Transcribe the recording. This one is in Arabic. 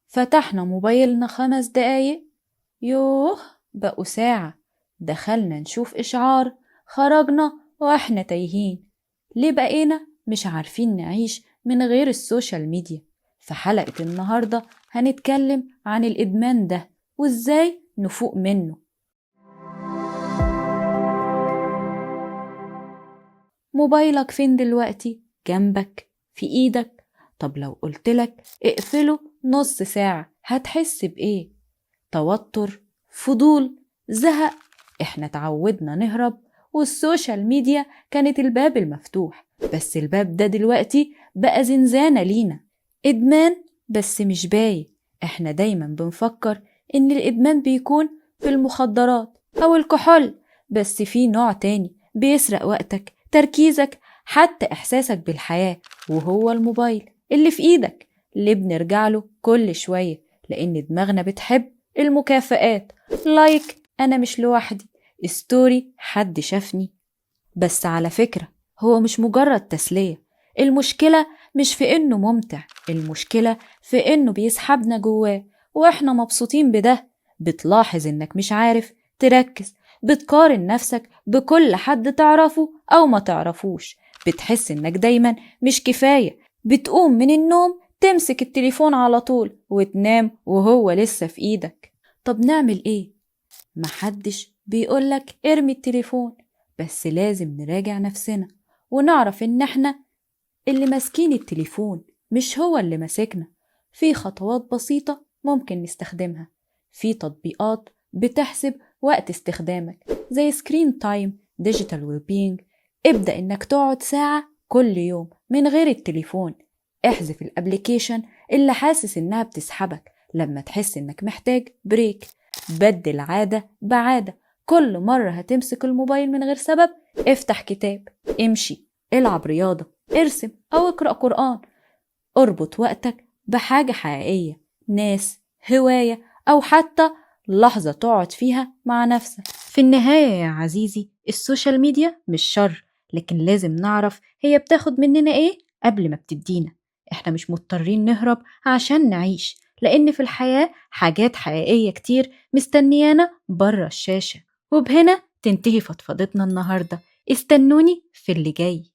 فتحنا موبايلنا 5 دقايق، يوه بقوا ساعة. دخلنا نشوف إشعار، خرجنا وإحنا تايهين. ليه بقينا مش عارفين نعيش من غير السوشيال ميديا؟ في حلقة النهاردة هنتكلم عن الإدمان ده وإزاي نفوق منه. موبايلك فين دلوقتي؟ جنبك؟ في إيدك؟ طب لو قلتلك اقفله نص ساعة هتحس بإيه؟ توتر؟ فضول؟ زهق؟ احنا تعودنا نهرب، والسوشيال ميديا كانت الباب المفتوح، بس الباب ده دلوقتي بقى زنزانة لينا. إدمان بس مش باين. احنا دايما بنفكر إن الإدمان بيكون في المخدرات أو الكحول، بس في نوع تاني بيسرق وقتك، تركيزك، حتى إحساسك بالحياة، وهو الموبايل اللي في إيدك، اللي بنرجع له كل شوية لأن دماغنا بتحب المكافآت. لايك أنا مش لوحدي، ستوري حد شافني. بس على فكرة هو مش مجرد تسلية. المشكلة مش في إنه ممتع، المشكلة في إنه بيسحبنا جواه وإحنا مبسوطين بده. بتلاحظ إنك مش عارف تركز، بتقارن نفسك بكل حد تعرفه أو ما تعرفوش، بتحس إنك دايما مش كفاية، بتقوم من النوم تمسك التليفون على طول وتنام وهو لسه في إيدك. طب نعمل إيه؟ محدش بيقولك ارمي التليفون، بس لازم نراجع نفسنا ونعرف إن إحنا اللي ماسكين التليفون، مش هو اللي ماسكنا. في خطوات بسيطة ممكن نستخدمها، في تطبيقات بتحسب وقت استخدامك زي سكرين تايم، ديجيتال ويل-بينج. ابدأ إنك تقعد ساعة كل يوم من غير التليفون. احذف الابليكيشن اللي حاسس إنها بتسحبك. لما تحس إنك محتاج بريك، بدل عادة بعادة. كل مرة هتمسك الموبايل من غير سبب، افتح كتاب، امشي، العب رياضة، ارسم أو اقرأ قرآن. اربط وقتك بحاجة حقيقية، ناس، هواية، أو حتى لحظة تقعد فيها مع نفسك. في النهاية يا عزيزي، السوشيال ميديا مش شر، لكن لازم نعرف هي بتاخد مننا ايه قبل ما بتدينا. احنا مش مضطرين نهرب عشان نعيش، لأن في الحياة حاجات حقيقية كتير مستنيانا برا الشاشة. وبهنا تنتهي فضفضتنا النهاردة. استنوني في اللي جاي.